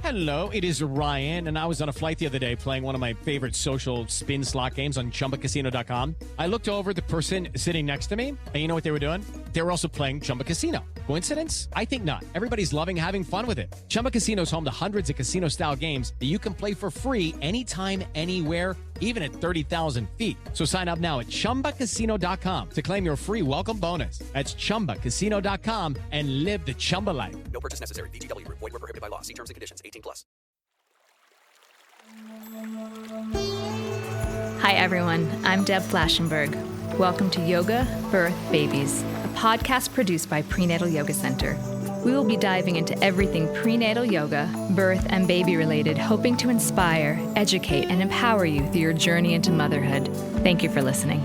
Hello, it is Ryan, and I was on a flight the other day playing one of my favorite social spin slot games on ChumbaCasino.com. I looked over at the person sitting next to me, and you know what they were doing? They were also playing Chumba Casino. Coincidence? I think not. Everybody's loving having fun with it. Chumba Casino is home to hundreds of casino-style games that you can play for free anytime, anywhere, even at 30,000 feet. So sign up now at ChumbaCasino.com to claim your free welcome bonus. That's ChumbaCasino.com and live the Chumba life. No purchase necessary. VGW. Void where prohibited by law. See terms and conditions. 18+. Hi everyone, I'm Deb Flashenberg. Welcome to Yoga, Birth, Babies, a podcast produced by Prenatal Yoga Center. We will be diving into everything prenatal yoga, birth, and baby related, hoping to inspire, educate, and empower you through your journey into motherhood. Thank you for listening.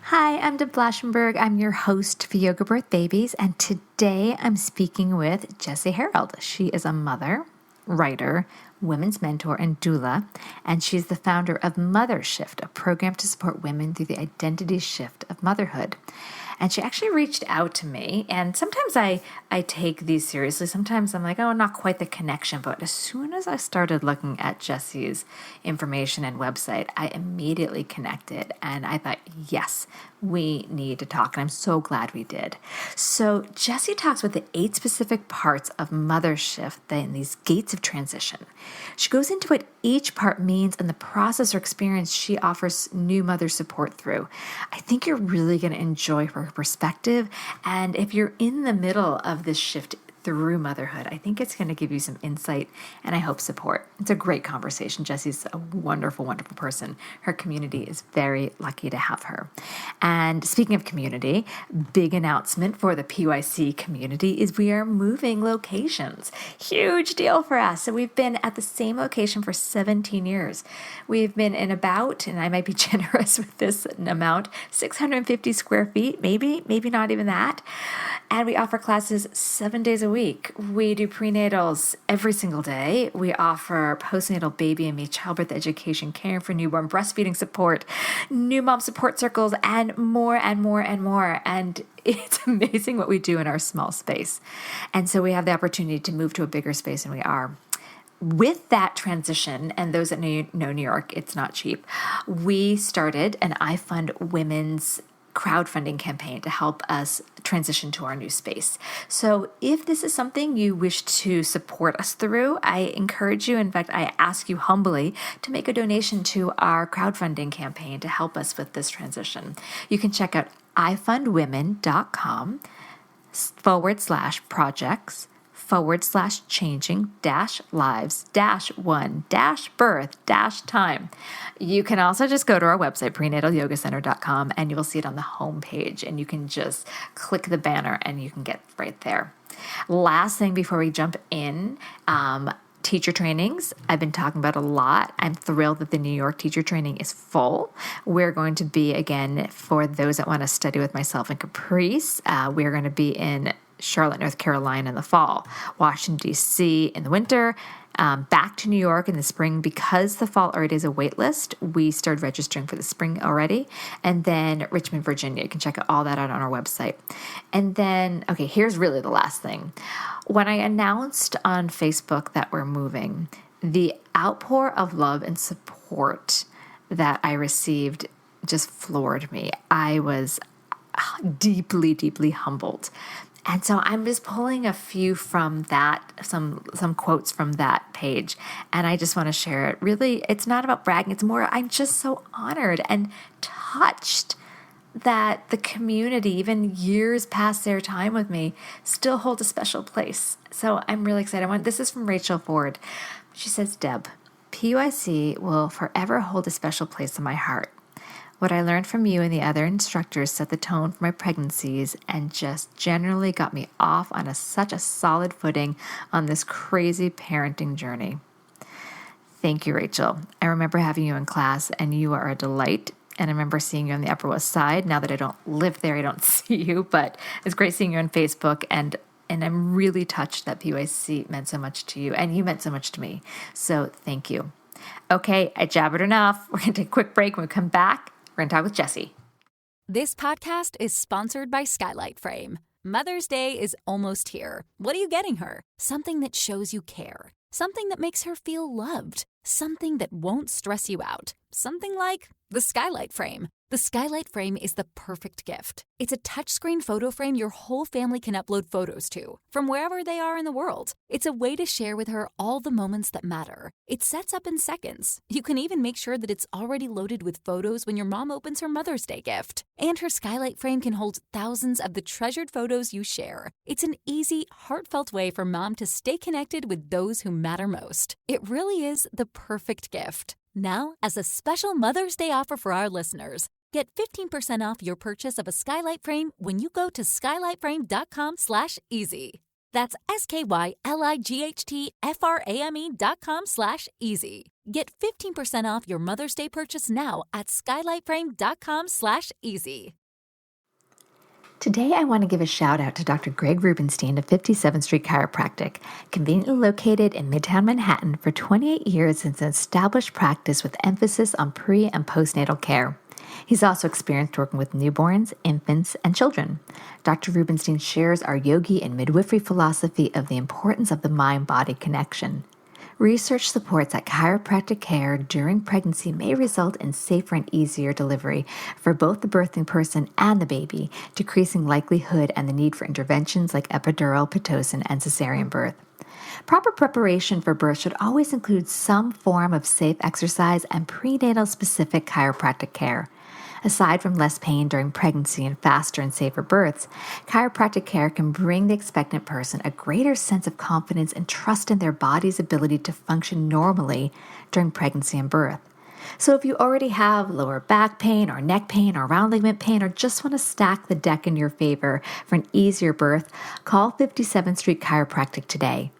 Hi, I'm Deb Flashenberg. I'm your host for Yoga Birth Babies, and today I'm speaking with Jessie Harrold. She is a mother, writer, women's mentor, and doula, and she's the founder of MotherSHIFT, a program to support women through the identity shift of motherhood. And she actually reached out to me, and sometimes I take these seriously. Sometimes I'm like, oh, not quite the connection. But as soon as I started looking at Jessie's information and website, I immediately connected, and I thought, yes, we need to talk, and I'm so glad we did. So Jessie talks about the 8 specific parts of MotherSHIFT, and these gates of transition. She goes into what each part means and the process or experience she offers new mothers support through. I think you're really going to enjoy her perspective, and if you're in the middle of this shift through motherhood, I think it's going to give you some insight and I hope support. It's a great conversation. Jessie's a wonderful, wonderful person. Her community is very lucky to have her. And speaking of community, big announcement for the PYC community is we are moving locations. Huge deal for us. So we've been at the same location for 17 years. We've been in about, and I might be generous with this amount, 650 square feet, maybe not even that. And we offer classes 7 days a week. We do prenatals every single day. We offer postnatal baby and me childbirth education, caring for newborn, breastfeeding support, new mom support circles, and more and more and more. And it's amazing what we do in our small space. And so we have the opportunity to move to a bigger space, and we are. With that transition, and those that know New York, it's not cheap, we started an I Fund Women's crowdfunding campaign to help us transition to our new space. So if this is something you wish to support us through, I encourage you, in fact, I ask you humbly to make a donation to our crowdfunding campaign to help us with this transition. You can check out ifundwomen.com/projects/changing-lives-1-birth-time. You can also just go to our website, prenatalYogaCenter.com, and you will see it on the homepage, and you can just click the banner and you can get right there. Last thing before we jump in, teacher trainings. I've been talking about a lot. I'm thrilled that the New York teacher training is full. We're going to be, again, for those that want to study with myself in Caprice, we're going to be in Charlotte, North Carolina in the fall, Washington, D.C. in the winter, back to New York in the spring. Because the fall already is a wait list, we started registering for the spring already. And then Richmond, Virginia. You can check all that out on our website. And then, okay, here's really the last thing. When I announced on Facebook that we're moving, the outpour of love and support that I received just floored me. I was deeply, deeply humbled. And so I'm just pulling a few from that, some quotes from that page, and I just want to share it. Really, it's not about bragging. It's more, I'm just so honored and touched that the community, even years past their time with me, still hold a special place. So I'm really excited. This is from Rachel Ford. She says, Deb, PYC will forever hold a special place in my heart. What I learned from you and the other instructors set the tone for my pregnancies and just generally got me off on such a solid footing on this crazy parenting journey. Thank you, Rachel. I remember having you in class, and you are a delight. And I remember seeing you on the Upper West Side. Now that I don't live there, I don't see you, but it's great seeing you on Facebook. And I'm really touched that PYC meant so much to you, and you meant so much to me. So thank you. Okay, I jabbered enough. We're going to take a quick break. When we come back, we're going to talk with Jessie. This podcast is sponsored by Skylight Frame. Mother's Day is almost here. What are you getting her? Something that shows you care. Something that makes her feel loved. Something that won't stress you out. Something like the Skylight Frame. The Skylight Frame is the perfect gift. It's a touchscreen photo frame your whole family can upload photos to, from wherever they are in the world. It's a way to share with her all the moments that matter. It sets up in seconds. You can even make sure that it's already loaded with photos when your mom opens her Mother's Day gift. And her Skylight Frame can hold thousands of the treasured photos you share. It's an easy, heartfelt way for mom to stay connected with those who matter most. It really is the perfect gift. Now, as a special Mother's Day offer for our listeners, get 15% off your purchase of a Skylight Frame when you go to skylightframe.com/easy. That's SKYLIGHTFRAME.com/easy. Get 15% off your Mother's Day purchase now at skylightframe.com/easy. Today, I want to give a shout out to Dr. Greg Rubenstein of 57th Street Chiropractic, conveniently located in Midtown Manhattan. For 28 years, it's an established practice with emphasis on pre- and postnatal care. He's also experienced working with newborns, infants, and children. Dr. Rubenstein shares our yogi and midwifery philosophy of the importance of the mind-body connection. Research supports that chiropractic care during pregnancy may result in safer and easier delivery for both the birthing person and the baby, decreasing likelihood and the need for interventions like epidural, Pitocin, and cesarean birth. Proper preparation for birth should always include some form of safe exercise and prenatal-specific chiropractic care. Aside from less pain during pregnancy and faster and safer births, chiropractic care can bring the expectant person a greater sense of confidence and trust in their body's ability to function normally during pregnancy and birth. So if you already have lower back pain or neck pain or round ligament pain or just want to stack the deck in your favor for an easier birth, call 57th Street Chiropractic today.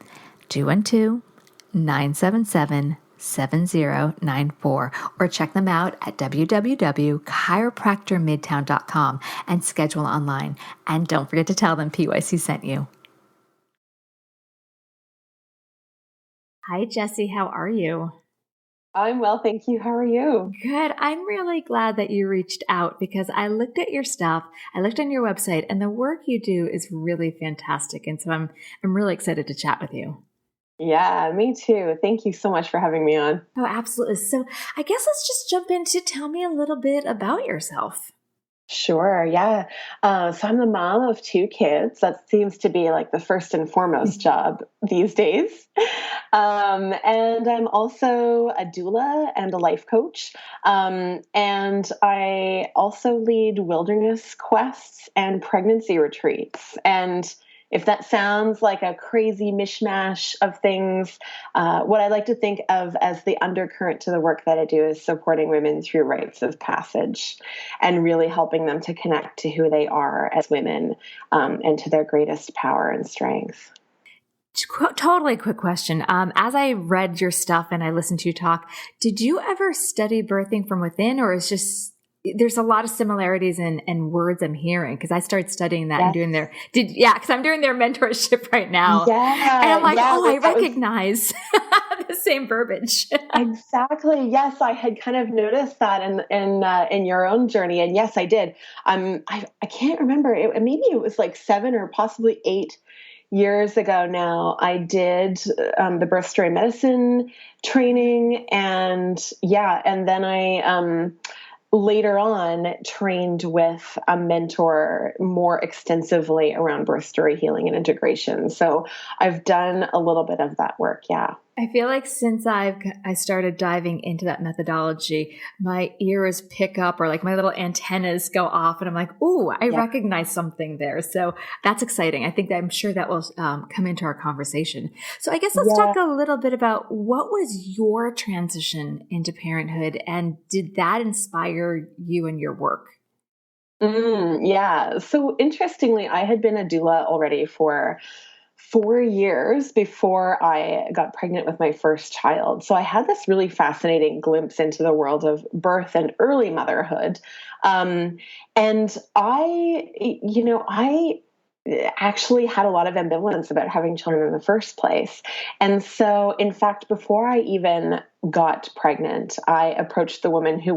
212-977-7094 or check them out at www.chiropractormidtown.com and schedule online. And don't forget to tell them PYC sent you. Hi, Jessie. How are you? I'm well, thank you. How are you? Good. I'm really glad that you reached out because I looked at your stuff, I looked on your website, and the work you do is really fantastic. And so I'm really excited to chat with you. Yeah, me too. Thank you so much for having me on. Oh, absolutely. So I guess let's just jump into tell me a little bit about yourself. Sure, yeah. So I'm the mom of 2 kids. That seems to be like the first and foremost job these days. And I'm also a doula and a life coach. And I also lead wilderness quests and pregnancy retreats. And if that sounds like a crazy mishmash of things, what I like to think of as the undercurrent to the work that I do is supporting women through rites of passage and really helping them to connect to who they are as women and to their greatest power and strength. Totally quick question. As I read your stuff and I listened to you talk, did you ever study birthing from within, or is just there's a lot of similarities in words I'm hearing because I started studying that and doing because I'm doing their mentorship right now. Yeah, and I'm like, I recognize the same verbiage. Exactly. Yes, I had kind of noticed that in your own journey, and yes, I did. I can't remember. Maybe it was like 7 or possibly 8 years ago now. I did the birth story medicine training, and then I later on trained with a mentor more extensively around birth story healing and integration. So I've done a little bit of that work. Yeah. I feel like since I started diving into that methodology, my ears pick up or like my little antennas go off and I'm like, ooh, I recognize something there. So that's exciting. I'm sure that will come into our conversation. So I guess let's talk a little bit about what was your transition into parenthood and did that inspire you in your work? Yeah. So interestingly, I had been a doula already for 4 years before I got pregnant with my first child. So I had this really fascinating glimpse into the world of birth and early motherhood. And I actually had a lot of ambivalence about having children in the first place. And so, in fact, before I even got pregnant, I approached the woman who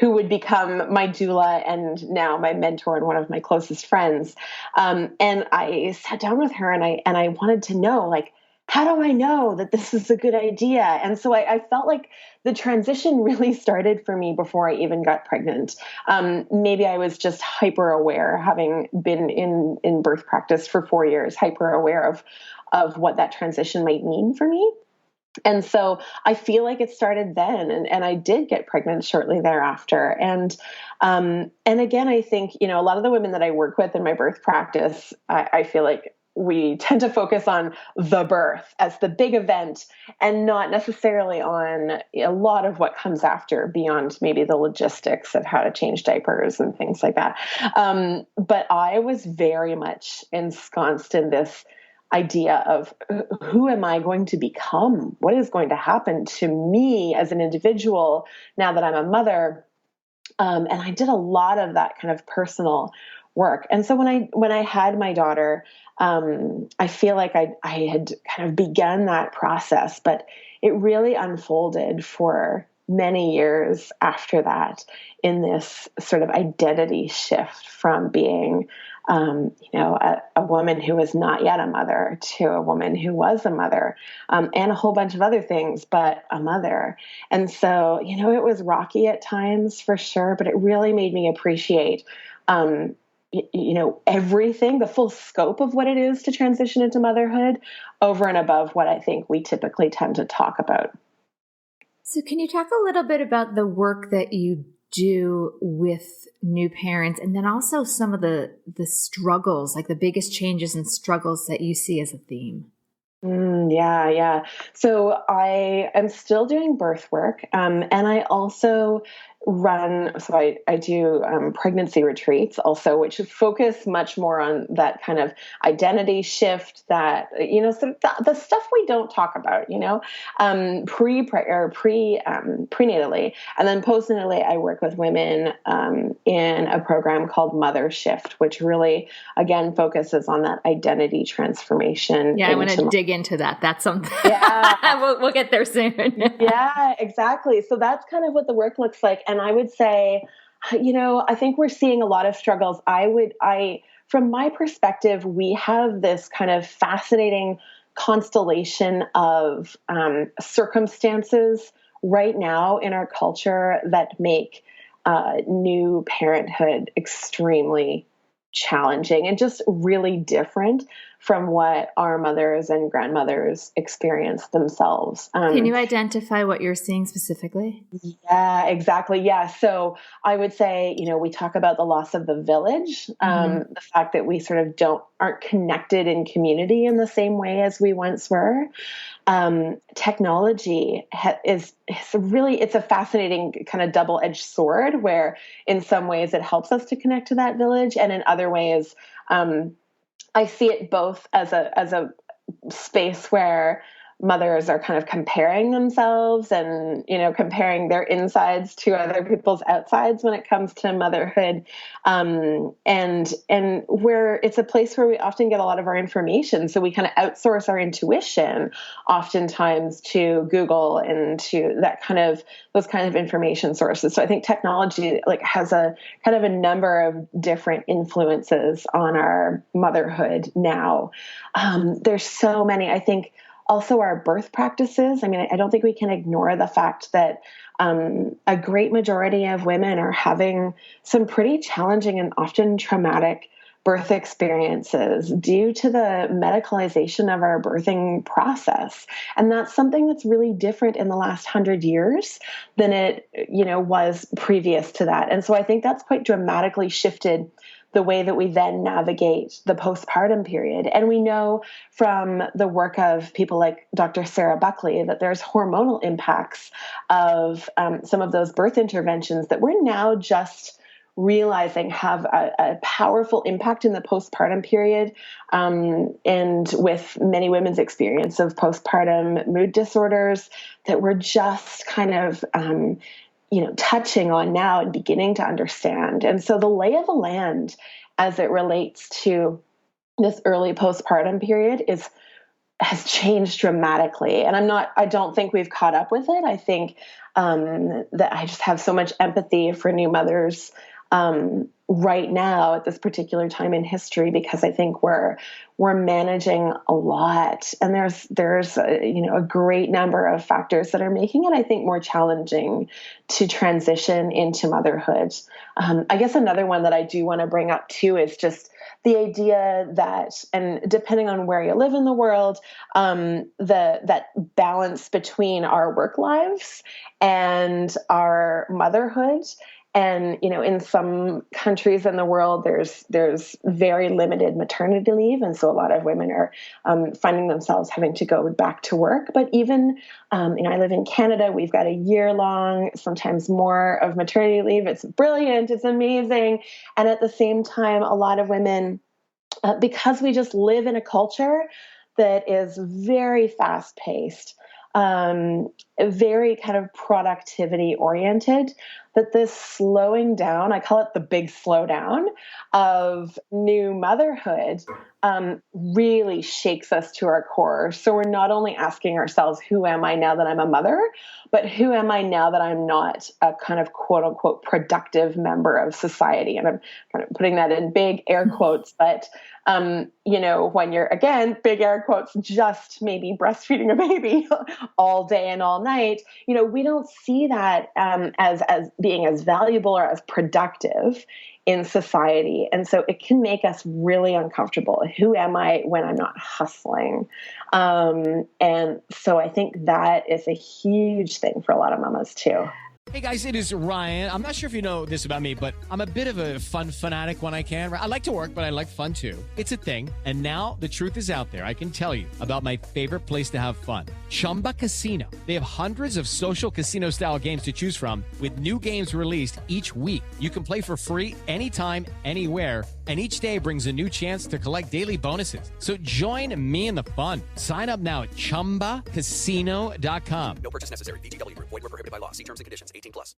who would become my doula and now my mentor and one of my closest friends. And I sat down with her and I wanted to know, like, how do I know that this is a good idea? And so I felt like the transition really started for me before I even got pregnant. Maybe I was just hyper aware, having been in birth practice for 4 years, hyper aware of what that transition might mean for me. And so I feel like it started then, and I did get pregnant shortly thereafter. And again, I think, a lot of the women that I work with in my birth practice, I feel like we tend to focus on the birth as the big event and not necessarily on a lot of what comes after, beyond maybe the logistics of how to change diapers and things like that. But I was very much ensconced in this idea of who am I going to become? What is going to happen to me as an individual now that I'm a mother? And I did a lot of that kind of personal work. And so when I had my daughter, I feel like I had kind of begun that process, but it really unfolded for many years after that in this sort of identity shift from being, a woman who was not yet a mother to a woman who was a mother, and a whole bunch of other things, but a mother. And so, it was rocky at times for sure, but it really made me appreciate, everything, the full scope of what it is to transition into motherhood over and above what I think we typically tend to talk about. So can you talk a little bit about the work that you do with new parents, and then also some of the struggles, like the biggest changes and struggles that you see as a theme? Yeah. So I am still doing birth work. And I also I do pregnancy retreats also, which focus much more on that kind of identity shift that, sort of the stuff we don't talk about, prenatally. And then postnatally, I work with women in a program called MotherSHIFT, which really, again, focuses on that identity transformation. Yeah, I want to dig into that. That's something. Yeah. we'll get there soon. Yeah, exactly. So that's kind of what the work looks like. And I would say, I think we're seeing a lot of struggles. From my perspective, we have this kind of fascinating constellation of circumstances right now in our culture that make new parenthood extremely challenging and just really different from what our mothers and grandmothers experienced themselves. Can you identify what you're seeing specifically? Yeah, exactly. Yeah. So I would say, we talk about the loss of the village, the fact that we sort of aren't connected in community in the same way as we once were. Technology is really, it's a fascinating kind of double-edged sword where in some ways it helps us to connect to that village. And in other ways, I see it both as a space where mothers are kind of comparing themselves and, comparing their insides to other people's outsides when it comes to motherhood. And where it's a place where we often get a lot of our information. So we kind of outsource our intuition oftentimes to Google and to those kind of information sources. So I think technology has a kind of a number of different influences on our motherhood now. There's so many, I think. Also, our birth practices. I mean, I don't think we can ignore the fact that a great majority of women are having some pretty challenging and often traumatic birth experiences due to the medicalization of our birthing process. And that's something that's really different in the last 100 years than it, was previous to that. And so I think that's quite dramatically shifted the way that we then navigate the postpartum period. And we know from the work of people like Dr. Sarah Buckley that there's hormonal impacts of some of those birth interventions that we're now just realizing have a powerful impact in the postpartum period, and with many women's experience of postpartum mood disorders that we're just kind of touching on now and beginning to understand. And so the lay of the land as it relates to this early postpartum period is has changed dramatically. And I don't think we've caught up with it. I think that I just have so much empathy for new mothers right now at this particular time in history, because I think we're managing a lot, and there's a great number of factors that are making it, I think, more challenging to transition into motherhood. I guess another one that I do want to bring up too is just the idea that, and depending on where you live in the world, that balance between our work lives and our motherhood. And, in some countries in the world, there's very limited maternity leave. And so a lot of women are finding themselves having to go back to work. But even, I live in Canada, we've got a year-long, sometimes more, of maternity leave. It's brilliant. It's amazing. And at the same time, a lot of women, because we just live in a culture that is very fast-paced, very kind of productivity oriented, that this slowing down, I call it the big slowdown of new motherhood, really shakes us to our core. So we're not only asking ourselves, who am I now that I'm a mother, but who am I now that I'm not a kind of quote unquote productive member of society? And I'm kind of putting that in big air quotes, but when you're, again, big air quotes, just maybe breastfeeding a baby all day and all night, we don't see that as being as valuable or as productive in society. And so it can make us really uncomfortable. Who am I when I'm not hustling? And so I think that is a huge thing for a lot of mamas too. Hey guys, it is Ryan. I'm not sure if you know this about me, but I'm a bit of a fun fanatic when I can. I like to work, but I like fun too. It's a thing. And now the truth is out there. I can tell you about my favorite place to have fun. Chumba Casino. They have hundreds of social casino style games to choose from, with new games released each week. You can play for free anytime, anywhere. And each day brings a new chance to collect daily bonuses. So join me in the fun. Sign up now at ChumbaCasino.com. No purchase necessary. VGW Group. Void where prohibited by law. See terms and conditions. 18+.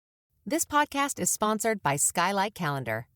This podcast is sponsored by Skylight Calendar.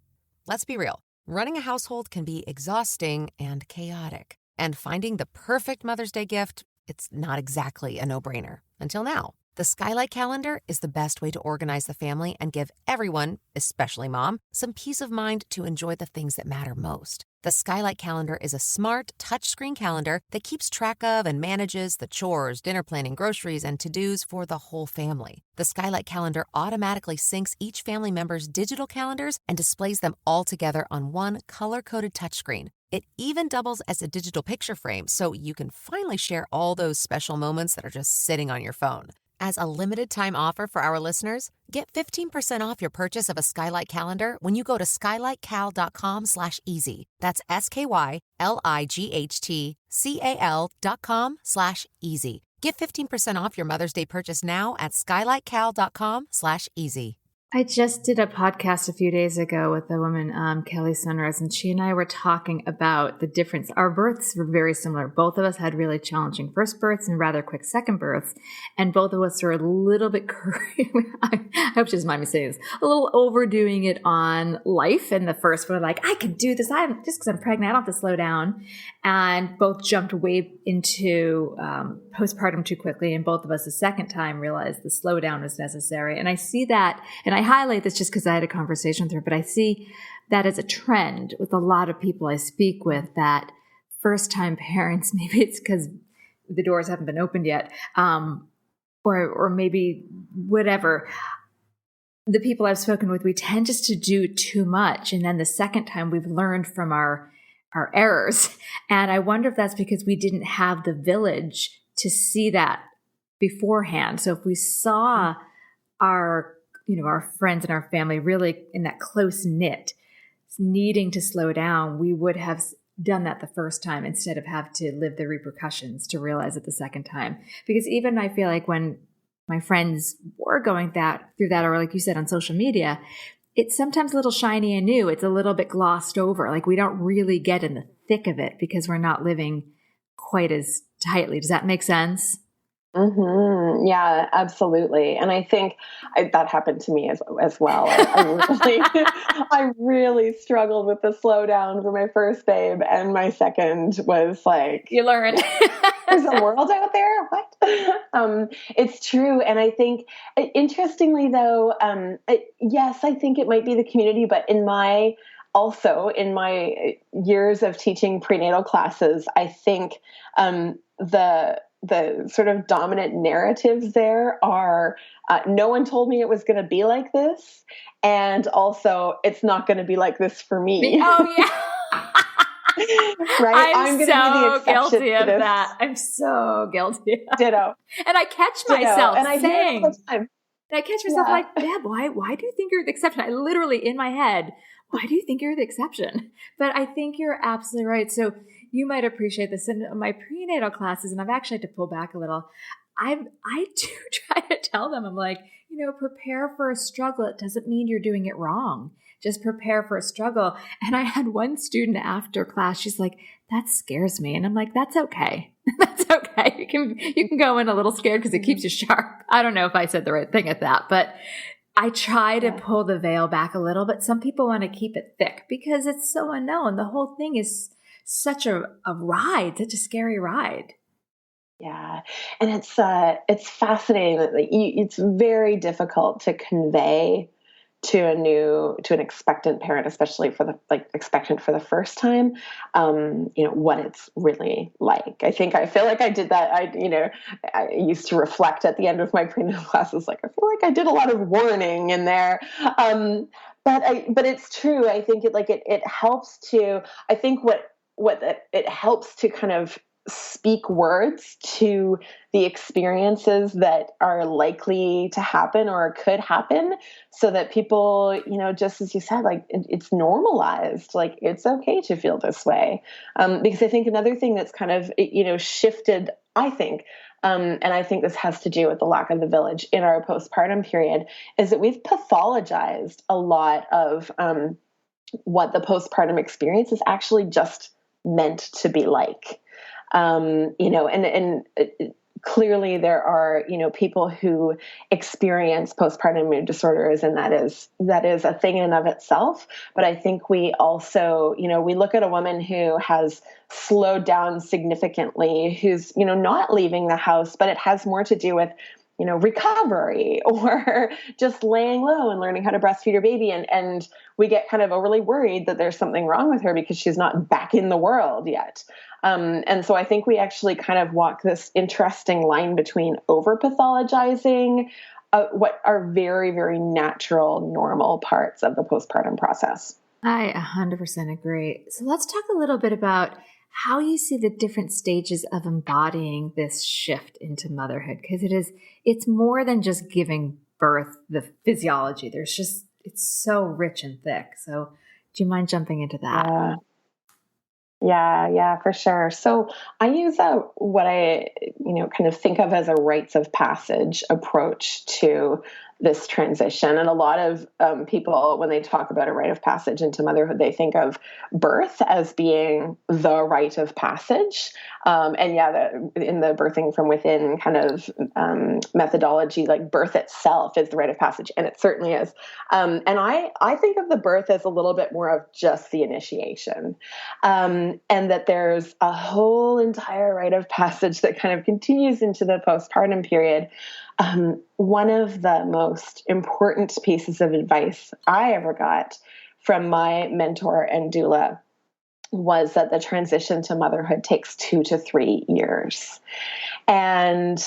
Let's be real. Running a household can be exhausting and chaotic. And finding the perfect Mother's Day gift, it's not exactly a no-brainer. Until now. The Skylight Calendar is the best way to organize the family and give everyone, especially mom, some peace of mind to enjoy the things that matter most. The Skylight Calendar is a smart, touchscreen calendar that keeps track of and manages the chores, dinner planning, groceries, and to-dos for the whole family. The Skylight Calendar automatically syncs each family member's digital calendars and displays them all together on one color-coded touchscreen. It even doubles as a digital picture frame, so you can finally share all those special moments that are just sitting on your phone. As a limited-time offer for our listeners, get 15% off your purchase of a Skylight Calendar when you go to skylightcal.com/easy. That's SKYLIGHTCAL.com/easy. Get 15% off your Mother's Day purchase now at skylightcal.com/easy. I just did a podcast a few days ago with a woman, Kelly Sunrise, and she and I were talking about the difference. Our births were very similar. Both of us had really challenging first births and rather quick second births. And both of us are a little bit, I hope she doesn't mind me saying this, a little overdoing it on life. And the first one, like, I can do this. Just because I'm pregnant, I don't have to slow down. And both jumped way into postpartum too quickly. And both of us the second time realized the slowdown was necessary. And I see that, and I highlight this just because I had a conversation with her, but I see that as a trend with a lot of people I speak with, that first-time parents, maybe it's because the doors haven't been opened yet, or maybe whatever. The people I've spoken with, we tend just to do too much. And then the second time we've learned from our errors. And I wonder if that's because we didn't have the village to see that beforehand. So if we saw our friends and our family really in that close knit, needing to slow down, we would have done that the first time instead of have to live the repercussions to realize it the second time. Because even I feel like when my friends were going through that, or like you said on social media, it's sometimes a little shiny and new. It's a little bit glossed over. Like we don't really get in the thick of it because we're not living quite as tightly. Does that make sense? Mm-hmm. Yeah, absolutely. And I think that happened to me as well. I really struggled with the slowdown for my first babe, and my second was like, you learned. there's a world out there. What? It's true. And I think, interestingly though, yes, I think it might be the community, but in my years of teaching prenatal classes, I think, the sort of dominant narratives there are, no one told me it was going to be like this. And also it's not going to be like this for me. Oh yeah. Right? I'm going to be the so exception guilty to of this. that. I'm so guilty. Ditto. And I catch myself And I hear it all saying, the time. and I catch myself Yeah. like, Deb, why do you think you're the exception? I literally in my head, why do you think you're the exception? But I think you're absolutely right. So you might appreciate this in my prenatal classes, and I've actually had to pull back a little. I do try to tell them, I'm like, prepare for a struggle. It doesn't mean you're doing it wrong. Just prepare for a struggle. And I had one student after class, she's like, that scares me. And I'm like, that's okay. That's okay. You can go in a little scared because it keeps you sharp. I don't know if I said the right thing at that, but I try to pull the veil back a little, but some people want to keep it thick because it's so unknown. The whole thing is such a ride, such a scary ride. Yeah. And it's fascinating that it's very difficult to convey to an expectant parent, especially for the expectant for the first time, what it's really like. I feel like I did that. I used to reflect at the end of my prenatal classes, like, I feel like I did a lot of warning in there. But it's true. I think it helps to, I think it helps to kind of speak words to the experiences that are likely to happen or could happen, so that people, just as you said, like it's normalized, like it's okay to feel this way. Because I think another thing that's kind of, shifted, I think, and I think this has to do with the lack of the village in our postpartum period, is that we've pathologized a lot of what the postpartum experience is actually just meant to be like. Clearly there are, people who experience postpartum mood disorders, and that is a thing in and of itself. But I think we also, we look at a woman who has slowed down significantly, who's, not leaving the house, but it has more to do with, recovery or just laying low and learning how to breastfeed her baby. And we get kind of overly worried that there's something wrong with her because she's not back in the world yet. And so I think we actually kind of walk this interesting line between over pathologizing what are very, very natural, normal parts of the postpartum process. I 100% agree. So let's talk a little bit about how you see the different stages of embodying this shift into motherhood, because it's more than just giving birth, the physiology. It's so rich and thick. So do you mind jumping into that? Yeah, for sure. So I use what I, kind of think of as a rites of passage approach to this transition. And a lot of people, when they talk about a rite of passage into motherhood, they think of birth as being the rite of passage. In the birthing from within kind of methodology, like birth itself is the rite of passage, and it certainly is. And I think of the birth as a little bit more of just the initiation, and that there's a whole entire rite of passage that kind of continues into the postpartum period. One of the most important pieces of advice I ever got from my mentor and doula was that the transition to motherhood takes 2 to 3 years. And,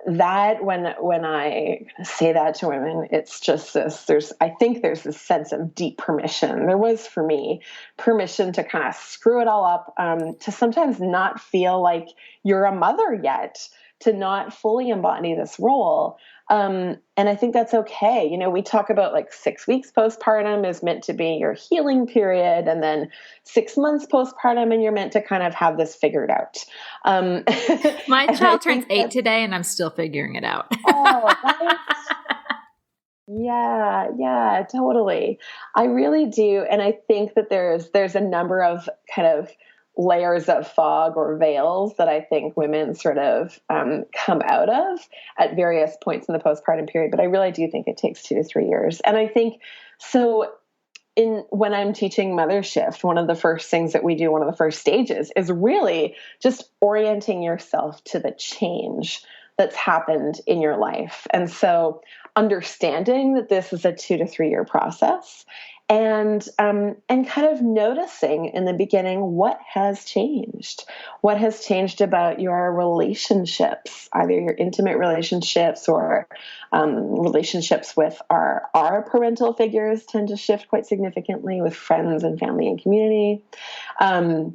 that when I say that to women, it's just this, I think there's this sense of deep permission. There was for me permission to kind of screw it all up, to sometimes not feel like you're a mother yet, to not fully embody this role. And I think that's okay. We talk about like 6 weeks postpartum is meant to be your healing period, and then 6 months postpartum, and you're meant to kind of have this figured out. My child turns 8 today, and I'm still figuring it out. Oh, right? Yeah, totally. I really do. And I think that there's a number of kind of layers of fog or veils that I think women sort of come out of at various points in the postpartum period. But I really do think it takes 2 to 3 years. And I think so when I'm teaching MotherSHIFT, one of the first things that we do, one of the first stages, is really just orienting yourself to the change that's happened in your life. And so understanding that this is a 2 to 3 year process, and kind of noticing in the beginning what has changed about your relationships, either your intimate relationships or relationships with our parental figures tend to shift quite significantly, with friends and family and community. A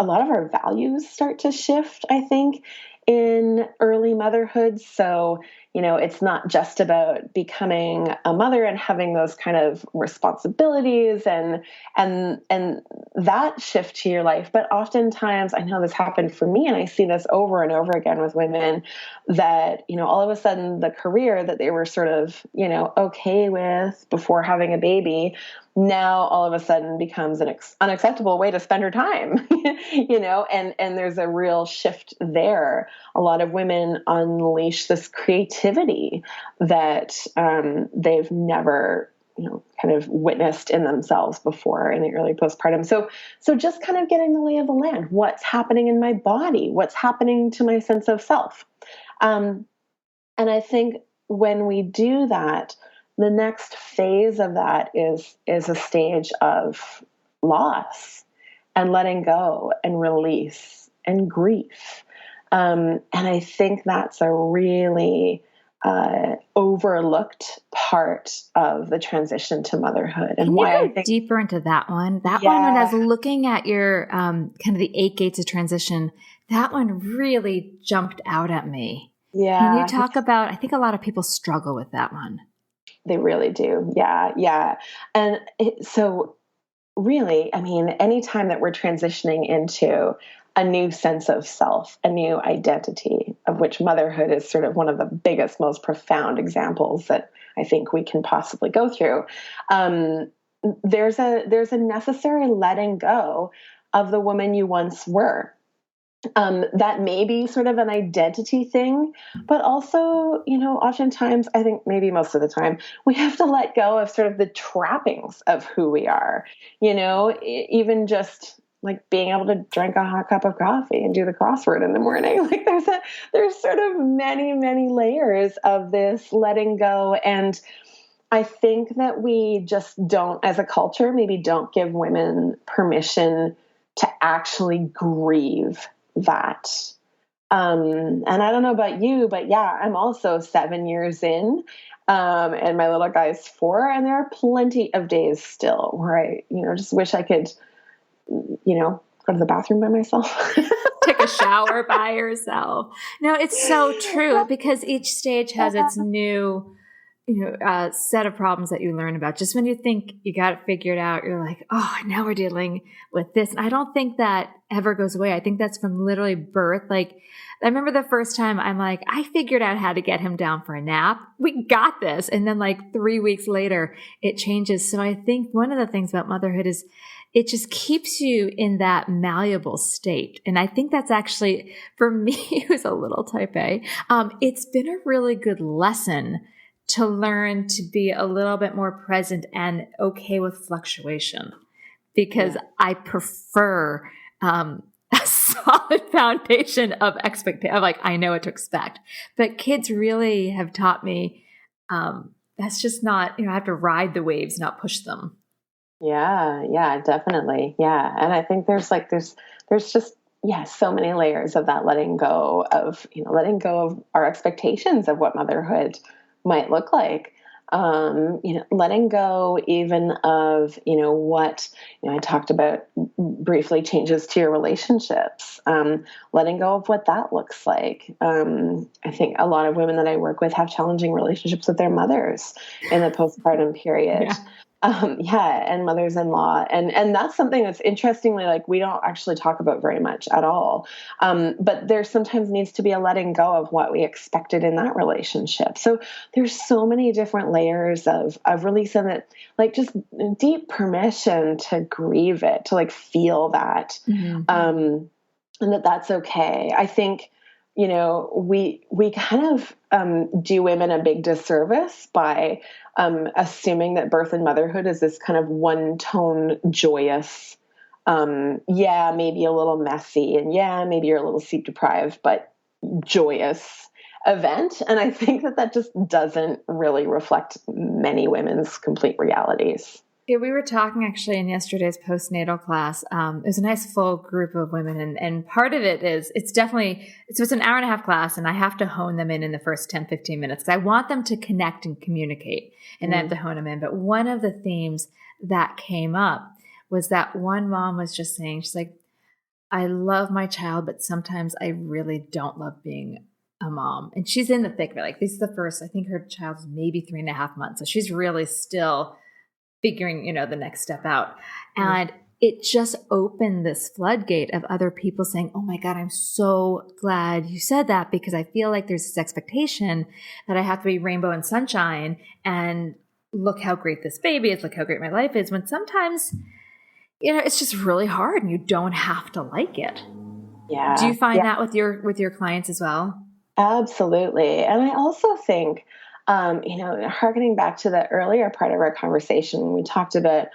lot of our values start to shift, I think, in early motherhood. So, it's not just about becoming a mother and having those kind of responsibilities and that shift to your life. But oftentimes, I know this happened for me, and I see this over and over again with women, that, all of a sudden the career that they were sort of, okay with before having a baby, now all of a sudden becomes an unacceptable way to spend her time, and there's a real shift there. A lot of women unleash this creativity that they've never, kind of witnessed in themselves before in the early postpartum. So just kind of getting the lay of the land, what's happening in my body, what's happening to my sense of self. And I think when we do that, the next phase of that is a stage of loss and letting go and release and grief. And I think that's a really overlooked part of the transition to motherhood. And Can why you I go think deeper into that one? That one, when I was looking at your kind of the 8 gates of transition, that one really jumped out at me. Yeah. Can you talk about, I think a lot of people struggle with that one. They really do. Yeah. And so really, I mean, anytime that we're transitioning into a new sense of self, a new identity, of which motherhood is sort of one of the biggest, most profound examples that I think we can possibly go through, there's a necessary letting go of the woman you once were. That may be sort of an identity thing, but also, oftentimes, I think maybe most of the time, we have to let go of sort of the trappings of who we are, even just like being able to drink a hot cup of coffee and do the crossword in the morning. Like there's sort of many, many layers of this letting go. And I think that we just don't, as a culture, maybe don't give women permission to actually grieve that. And I don't know about you, but yeah, I'm also 7 years in, and my little guy's 4, and there are plenty of days still where I, just wish I could, go to the bathroom by myself. Take a shower by yourself. No, it's so true, because each stage has its new, set of problems that you learn about. Just when you think you got it figured out, you're like, oh, now we're dealing with this. And I don't think that ever goes away. I think that's from literally birth. Like, I remember the first time I'm like, I figured out how to get him down for a nap. We got this. And then like 3 weeks later, it changes. So I think one of the things about motherhood is it just keeps you in that malleable state. And I think that's actually, for me, who's a little type A, it's been a really good lesson to learn to be a little bit more present and okay with fluctuation, because I prefer a solid foundation of expectation. Like, I know what to expect, but kids really have taught me that's just not, I have to ride the waves, not push them. Yeah, definitely. Yeah. And I think there's just, so many layers of that letting go of our expectations of what motherhood might look like. Letting go even of, what, I talked about briefly, changes to your relationships, letting go of what that looks like. I think a lot of women that I work with have challenging relationships with their mothers in the postpartum period. Yeah. And mothers-in-law. And that's something that's interestingly, like, we don't actually talk about very much at all. But there sometimes needs to be a letting go of what we expected in that relationship. So there's so many different layers of release, and that, like, just deep permission to grieve it, to like feel that, and that's okay. I think, we kind of do women a big disservice by assuming that birth and motherhood is this kind of one-tone joyous, maybe a little messy, and maybe you're a little sleep deprived, but joyous event. And I think that just doesn't really reflect many women's complete realities. Yeah, we were talking actually in yesterday's postnatal class. It was a nice full group of women. And part of it is, it's an hour and a half class, and I have to hone them in the first 10, 15 minutes because I want them to connect and communicate, and then I have to hone them in. But one of the themes that came up was that one mom was just saying, she's like, I love my child, but sometimes I really don't love being a mom. And she's in the thick of it. Like, this is the first, I think her child's maybe 3.5 months. So she's really still figuring, the next step out. And it just opened this floodgate of other people saying, oh my God, I'm so glad you said that, because I feel like there's this expectation that I have to be rainbow and sunshine and look how great this baby is, look how great my life is, when sometimes, it's just really hard and you don't have to like it. Yeah. Do you find that with your clients as well? Absolutely. And I also think, harkening back to the earlier part of our conversation, we talked about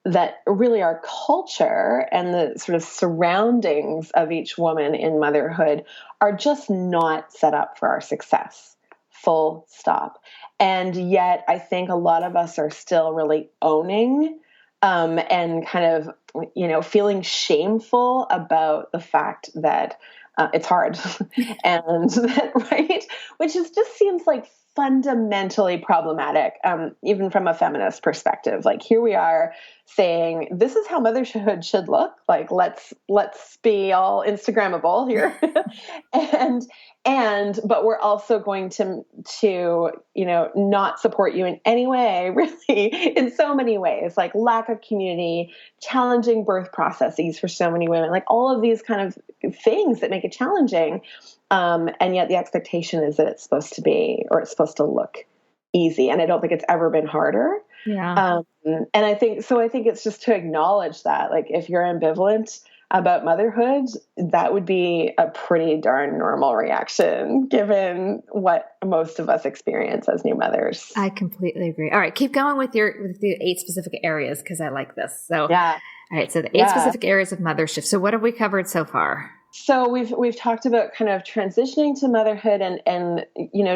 that really our culture and the sort of surroundings of each woman in motherhood are just not set up for our success, full stop. And yet I think a lot of us are still really owning and kind of, feeling shameful about the fact that it's hard and that, right, which just seems like fundamentally problematic, even from a feminist perspective. Like, here we are saying, this is how motherhood should look. Like, let's be all Instagrammable here. But we're also going to, not support you in any way, really, in so many ways, like lack of community, challenging birth processes for so many women, like all of these kind of things that make it challenging. And yet the expectation is that it's supposed to look easy. And I don't think it's ever been harder. Yeah. And I think it's just to acknowledge that, like, if you're ambivalent about motherhood, that would be a pretty darn normal reaction given what most of us experience as new mothers. I completely agree. All right. Keep going with the 8 specific areas, because I like this. So, yeah. All right. So the 8 specific areas of MotherSHIFT. So what have we covered so far? So we've talked about kind of transitioning to motherhood and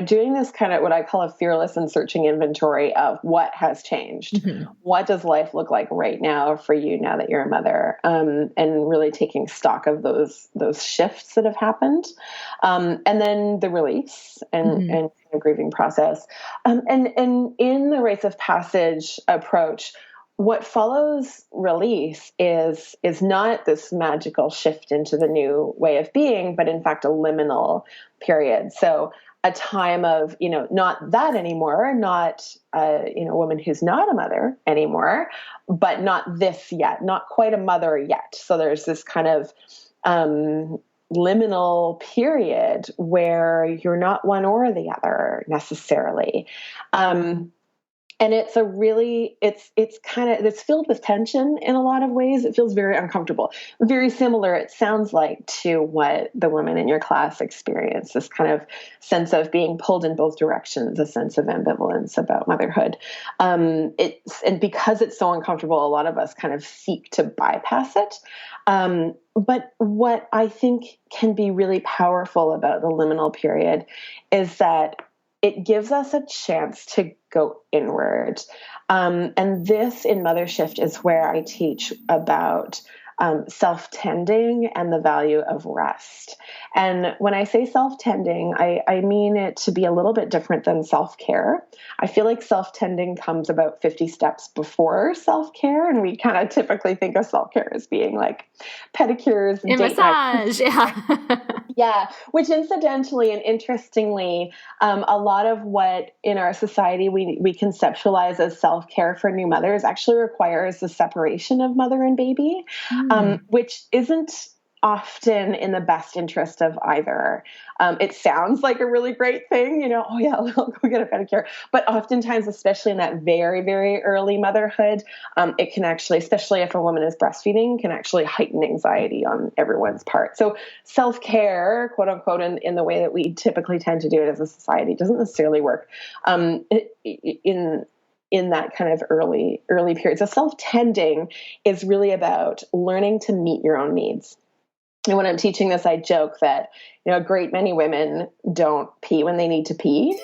doing this kind of what I call a fearless and searching inventory of what has changed. Mm-hmm. What does life look like right now for you now that you're a mother? And really taking stock of those shifts that have happened. And then the release and the grieving process. And in the rites of passage approach, what follows release is not this magical shift into the new way of being, but in fact a liminal period. So a time of, not that anymore, not a woman who's not a mother anymore, but not this yet, not quite a mother yet. So there's this kind of liminal period where you're not one or the other necessarily. And it's it's filled with tension in a lot of ways. It feels very uncomfortable, very similar, it sounds like, to what the women in your class experience, this kind of sense of being pulled in both directions, a sense of ambivalence about motherhood. And because it's so uncomfortable, a lot of us kind of seek to bypass it. But what I think can be really powerful about the liminal period is that it gives us a chance to go inward. And this in MotherSHIFT is where I teach about self-tending and the value of rest. And when I say self-tending, I mean it to be a little bit different than self-care. I feel like self-tending comes about 50 steps before self-care. And we kind of typically think of self-care as being like pedicures and massage. Yeah. Yeah, which incidentally and interestingly, a lot of what in our society we conceptualize as self-care for new mothers actually requires the separation of mother and baby, which isn't often in the best interest of either. It sounds like a really great thing, oh yeah, I'll go get a pedicure. But oftentimes, especially in that very, very early motherhood, it can actually, especially if a woman is breastfeeding, can actually heighten anxiety on everyone's part. So self-care, quote unquote, in the way that we typically tend to do it as a society doesn't necessarily work. in that kind of early period. So self-tending is really about learning to meet your own needs. And when I'm teaching this, I joke that, a great many women don't pee when they need to pee.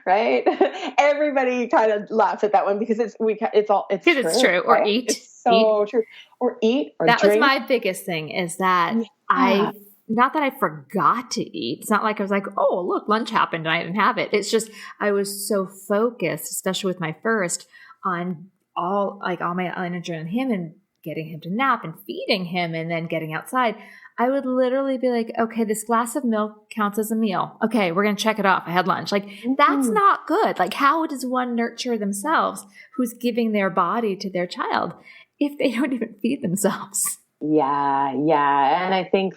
Right? Everybody kind of laughs at that one because it's true. It's true. Or right? eat. It's so true. Or eat or that drink. was my biggest thing is that not that I forgot to eat. It's not like I was like, oh, look, lunch happened and I didn't have it. It's just, I was so focused, especially with my first, on all my energy on him and getting him to nap and feeding him and then getting outside. I would literally be like, okay, this glass of milk counts as a meal. Okay, we're going to check it off. I had lunch. Like, that's not good. Like, how does one nurture themselves who's giving their body to their child if they don't even feed themselves? Yeah. And I think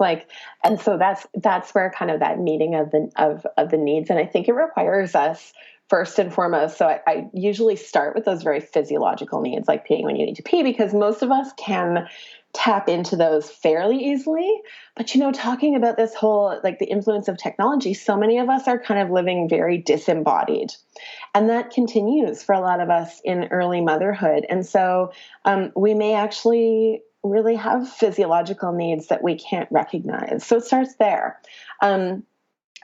and so that's where kind of that meeting of the needs. And I think it requires us first and foremost. So I usually start with those very physiological needs, like peeing when you need to pee, because most of us can tap into those fairly easily. But, talking about this whole, the influence of technology, so many of us are kind of living very disembodied. And that continues for a lot of us in early motherhood. And so we may actually really have physiological needs that we can't recognize. So it starts there.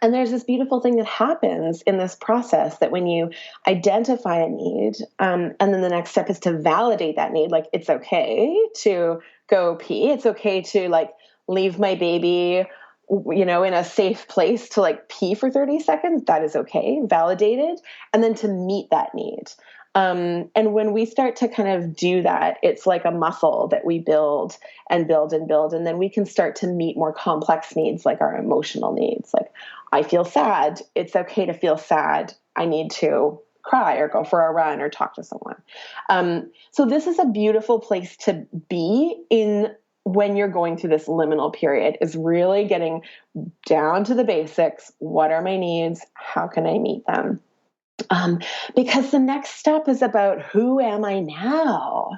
And there's this beautiful thing that happens in this process that when you identify a need, and then the next step is to validate that need, it's okay to go pee. It's okay to leave my baby, in a safe place to pee for 30 seconds. That is okay, validated. And then to meet that need. And when we start to kind of do that, it's like a muscle that we build and build and build. And then we can start to meet more complex needs, like our emotional needs. Like, I feel sad. It's okay to feel sad. I need to cry or go for a run or talk to someone. So this is a beautiful place to be in when you're going through this liminal period, is really getting down to the basics. What are my needs? How can I meet them? Because the next step is about who am I now?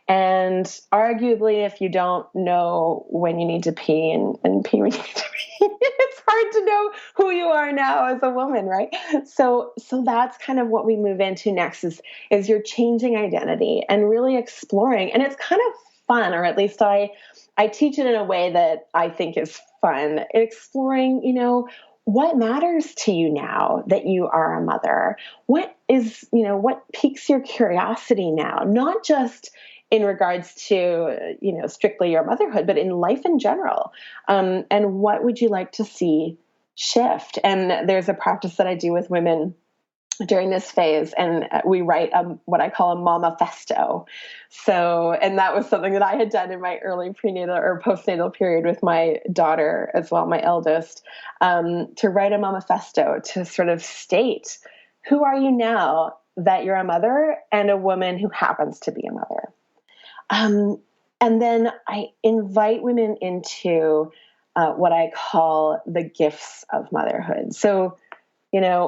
And arguably, if you don't know when you need to pee and pee when you need to pee, it's hard to know who you are now as a woman, right? So that's kind of what we move into next is your changing identity and really exploring. And it's kind of fun, or at least I teach it in a way that I think is fun, exploring, what matters to you now that you are a mother? What piques your curiosity now? Not just in regards to, strictly your motherhood, but in life in general. And what would you like to see shift? And there's a practice that I do with women during this phase, and we write what I call a mama-festo. So, and that was something that I had done in my early prenatal or postnatal period with my daughter as well, my eldest, to write a mama-festo to sort of state, who are you now that you're a mother and a woman who happens to be a mother? And then I invite women into what I call the gifts of motherhood. So,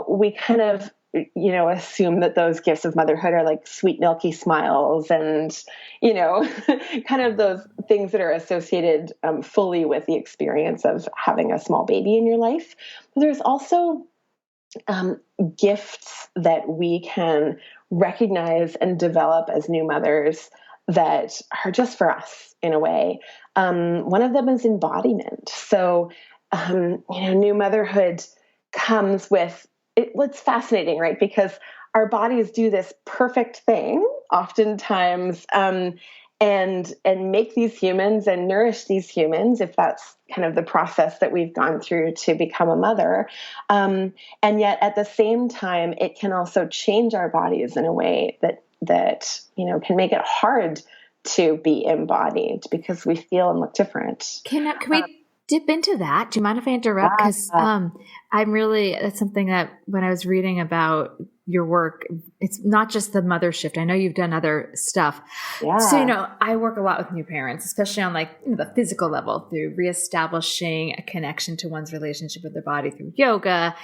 we kind of assume that those gifts of motherhood are like sweet, milky smiles and, kind of those things that are associated fully with the experience of having a small baby in your life. But there's also gifts that we can recognize and develop as new mothers that are just for us in a way. One of them is embodiment. So, new motherhood comes with it's fascinating, right? Because our bodies do this perfect thing oftentimes, and make these humans and nourish these humans, if that's kind of the process that we've gone through to become a mother. And yet at the same time, it can also change our bodies in a way that can make it hard to be embodied because we feel and look different. Can we dip into that? Do you mind if I interrupt? Because that's something that when I was reading about your work, it's not just the MotherSHIFT. I know you've done other stuff. Yeah. So, I work a lot with new parents, especially on the physical level through reestablishing a connection to one's relationship with their body through yoga.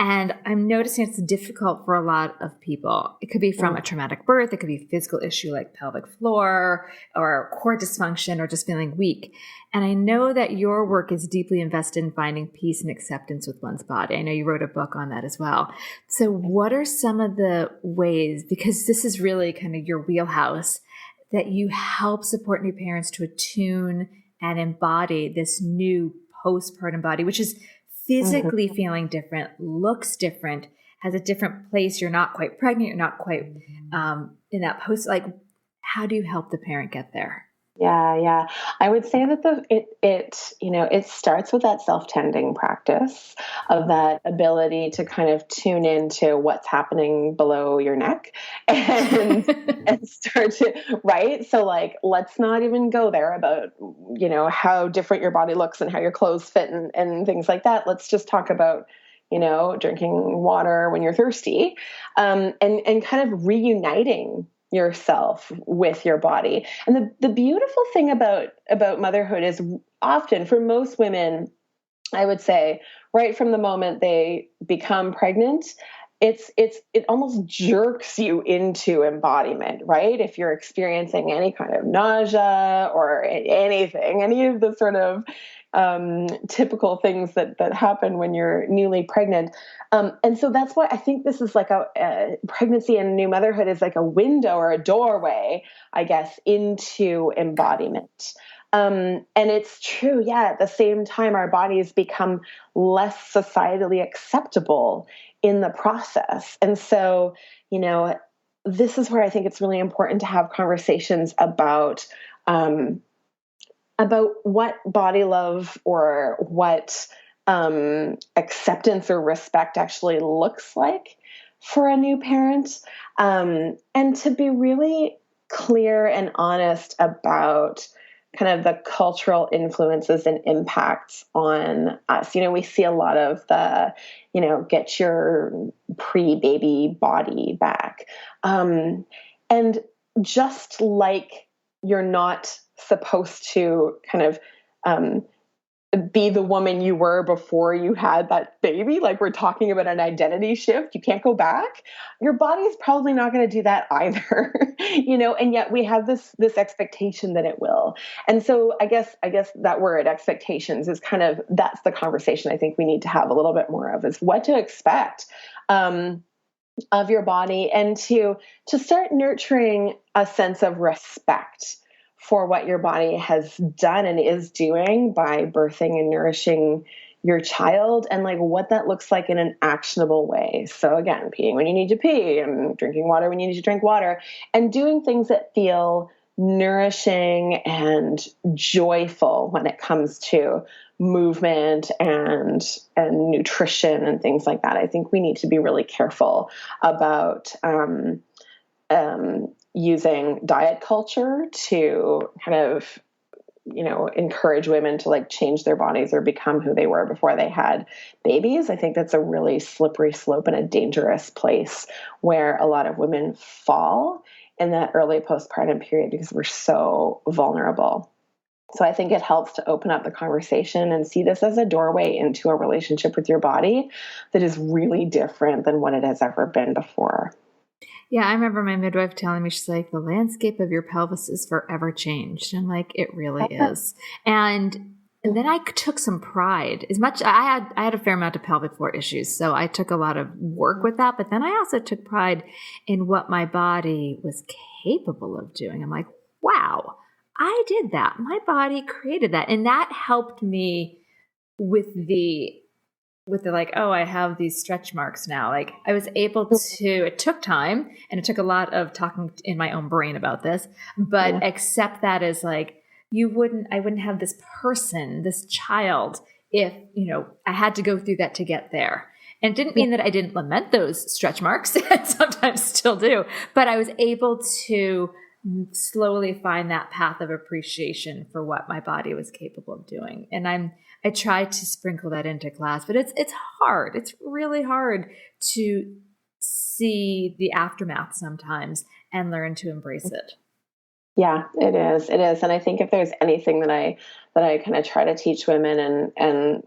And I'm noticing it's difficult for a lot of people. It could be from a traumatic birth. It could be a physical issue like pelvic floor or core dysfunction or just feeling weak. And I know that your work is deeply invested in finding peace and acceptance with one's body. I know you wrote a book on that as well. So what are some of the ways, because this is really kind of your wheelhouse, that you help support new parents to attune and embody this new postpartum body, which is physically feeling different, looks different, has a different place. You're not quite pregnant. You're not quite in that post. Like, how do you help the parent get there? Yeah. I would say that it starts with that self-tending practice of that ability to kind of tune into what's happening below your neck and start to, right? So like, let's not even go there about, how different your body looks and how your clothes fit and things like that. Let's just talk about, drinking water when you're thirsty, and kind of reuniting yourself with your body. And the beautiful thing about motherhood is often for most women, I would say, right from the moment they become pregnant, it almost jerks you into embodiment, right? If you're experiencing any kind of nausea or anything, any of the sort of typical things that happen when you're newly pregnant. And so that's why I think this is like a pregnancy and new motherhood is like a window or a doorway, I guess, into embodiment. And it's true. Yeah. At the same time, our bodies become less societally acceptable in the process. And so, this is where I think it's really important to have conversations about what body love or what acceptance or respect actually looks like for a new parent, and to be really clear and honest about kind of the cultural influences and impacts on us. We see a lot of the, get your pre-baby body back. And just like you're not supposed to kind of be the woman you were before you had that baby. Like we're talking about an identity shift. You can't go back. Your body is probably not going to do that either, and yet we have this expectation that it will. And so I guess that word expectations is kind of, that's the conversation I think we need to have a little bit more of, is what to expect of your body, and to start nurturing a sense of respect for what your body has done and is doing by birthing and nourishing your child, and like what that looks like in an actionable way. So again, peeing when you need to pee and drinking water when you need to drink water, and doing things that feel nourishing and joyful when it comes to movement and nutrition and things like that. I think we need to be really careful about using diet culture to kind of, encourage women to like change their bodies or become who they were before they had babies. I think that's a really slippery slope and a dangerous place where a lot of women fall in that early postpartum period because we're so vulnerable. So I think it helps to open up the conversation and see this as a doorway into a relationship with your body that is really different than what it has ever been before. Yeah, I remember my midwife telling me, she's like, the landscape of your pelvis is forever changed. And I'm like, it really is. And then I took some pride. As much I had a fair amount of pelvic floor issues, so I took a lot of work with that. But then I also took pride in what my body was capable of doing. I'm like, wow, I did that. My body created that. And that helped me with the like, oh, I have these stretch marks now. Like I was able to, it took time and it took a lot of talking in my own brain about this, but accept that as like, I wouldn't have this person, this child, if, I had to go through that to get there. And it didn't mean that I didn't lament those stretch marks, and sometimes still do, but I was able to slowly find that path of appreciation for what my body was capable of doing. And I try to sprinkle that into class, but it's hard. It's really hard to see the aftermath sometimes and learn to embrace it. Yeah, it is. It is. And I think if there's anything that I kind of try to teach women, and,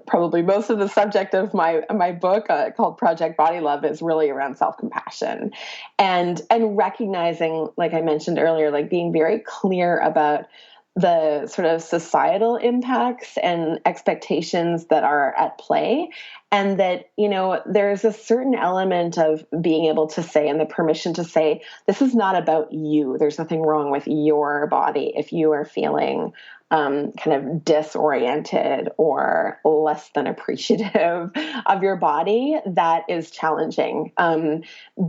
probably most of the subject of my book called Project Body Love is really around self-compassion and recognizing, like I mentioned earlier, like being very clear about the sort of societal impacts and expectations that are at play. And that, there's a certain element of being able to say, and the permission to say, this is not about you. There's nothing wrong with your body. If you are feeling kind of disoriented or less than appreciative of your body, that is challenging,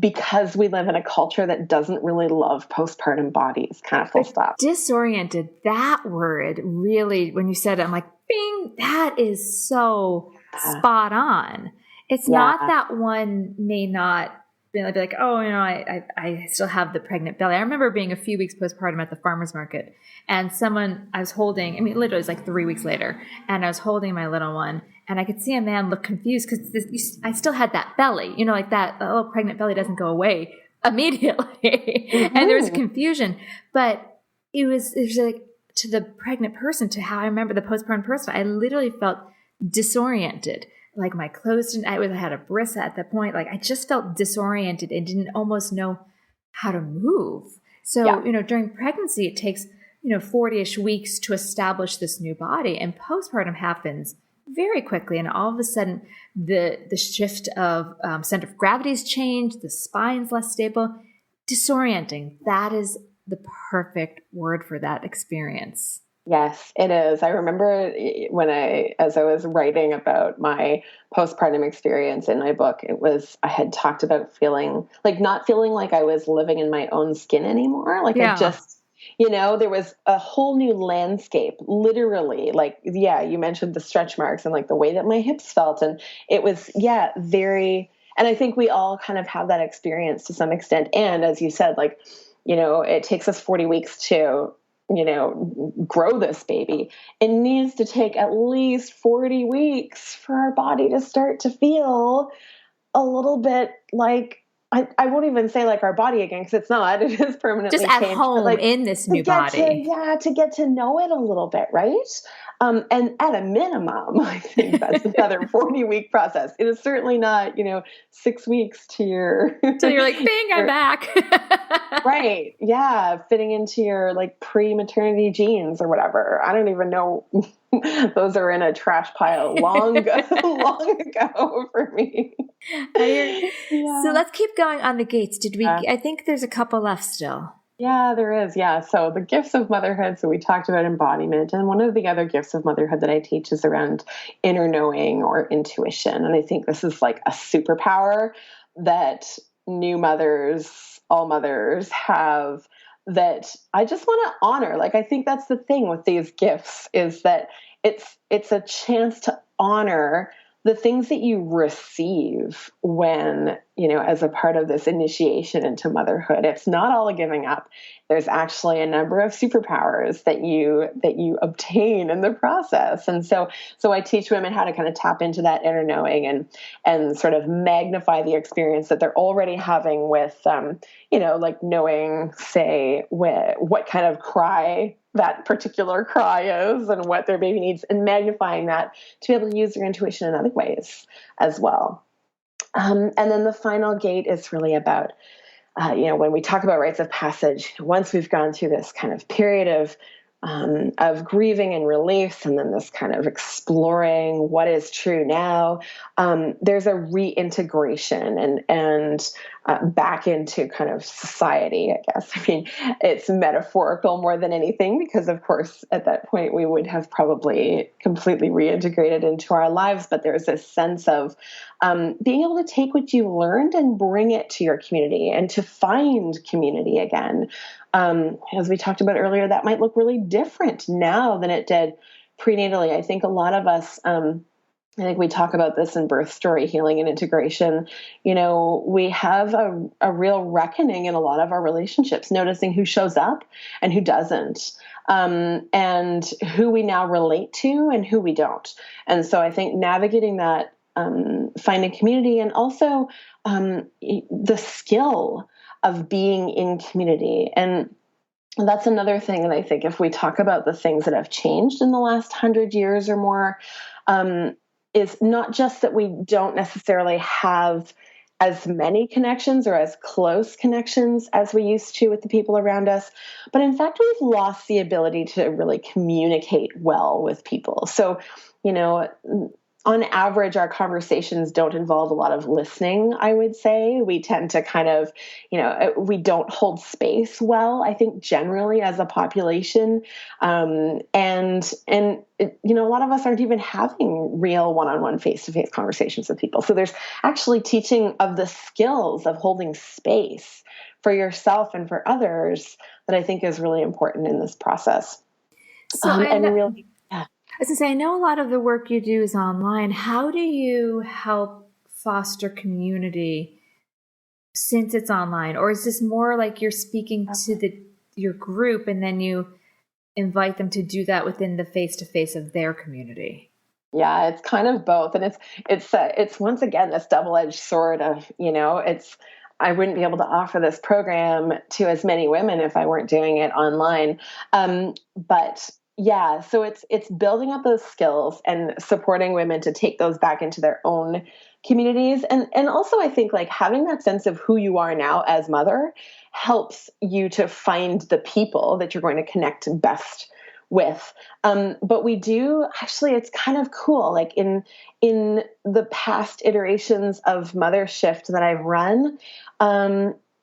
because we live in a culture that doesn't really love postpartum bodies, kind of full stop. Disoriented, that word really, when you said it, I'm like, bing, that is so spot on. It's not that one may not be like, oh, I still have the pregnant belly. I remember being a few weeks postpartum at the farmer's market, and someone I was holding, literally it was like 3 weeks later, and I was holding my little one, and I could see a man look confused because I still had that belly, like that little pregnant belly doesn't go away immediately. Mm-hmm. And there was confusion, but it was like, to the pregnant person, to how I remember the postpartum person, I literally felt disoriented. Like my clothes didn't, I had a bris at that point. Like I just felt disoriented and didn't almost know how to move. So, during pregnancy, it takes, 40-ish weeks to establish this new body, and postpartum happens very quickly. And all of a sudden the shift of center of gravity's changed, the spine's less stable, disorienting. That is the perfect word for that experience. Yes, it is. I remember as I was writing about my postpartum experience in my book, I had talked about not feeling like I was living in my own skin anymore. Like I just, there was a whole new landscape, literally. Like, you mentioned the stretch marks and like the way that my hips felt. And it was, very, and I think we all kind of have that experience to some extent. And as you said, like, it takes us 40 weeks to, grow this baby. It needs to take at least 40 weeks for our body to start to feel a little bit like, I won't even say like our body again, because it's not. It is permanently just at changed, home, like, in this new body. To get to know it a little bit, right? And at a minimum, I think that's another 40-week process. It is certainly not, 6 weeks to your... So you're like, bing, I'm back. Right. Yeah. Fitting into your like pre-maternity jeans or whatever. I don't even know. Those are in a trash pile long ago for me. So let's keep going on the gates. I think there's a couple left still. Yeah, there is. Yeah. So the gifts of motherhood. So we talked about embodiment, and one of the other gifts of motherhood that I teach is around inner knowing or intuition. And I think this is like a superpower that new mothers, all mothers have, that I just want to honor. Like, I think that's the thing with these gifts, is that it's a chance to honor the things that you receive when, as a part of this initiation into motherhood. It's not all a giving up. There's actually a number of superpowers that you obtain in the process. And so I teach women how to kind of tap into that inner knowing and sort of magnify the experience that they're already having with, like knowing, say, what kind of cry that particular cry is and what their baby needs, and magnifying that to be able to use their intuition in other ways as well. And then the final gate is really about, when we talk about rites of passage, once we've gone through this kind of period of grieving and release, and then this kind of exploring what is true now, there's a reintegration and back into kind of society, I guess. I mean, it's metaphorical more than anything, because of course at that point we would have probably completely reintegrated into our lives. But there's this sense of being able to take what you learned and bring it to your community and to find community again. As we talked about earlier, that might look really different now than it did prenatally. I think a lot of us, I think we talk about this in birth story healing and integration. We have a real reckoning in a lot of our relationships, noticing who shows up and who doesn't, and who we now relate to and who we don't. And so I think navigating that, finding community, and also the skill of being in community. And that's another thing. And I think if we talk about the things that have changed in the last 100 years or more, is not just that we don't necessarily have as many connections or as close connections as we used to with the people around us, but in fact, we've lost the ability to really communicate well with people. So, on average, our conversations don't involve a lot of listening, I would say. We tend to kind of, we don't hold space well, I think, generally as a population. A lot of us aren't even having real one-on-one, face-to-face conversations with people. So there's actually teaching of the skills of holding space for yourself and for others that I think is really important in this process. I was going to say, I know a lot of the work you do is online. How do you help foster community since it's online? Or is this more like you're speaking to your group and then you invite them to do that within the face-to-face of their community? Yeah, it's kind of both. And it's once again, this double-edged sword of, I wouldn't be able to offer this program to as many women if I weren't doing it online. But yeah, so it's building up those skills and supporting women to take those back into their own communities. And also I think like having that sense of who you are now as mother helps you to find the people that you're going to connect best with. But we do actually, it's kind of cool. Like in the past iterations of MotherSHIFT that I've run,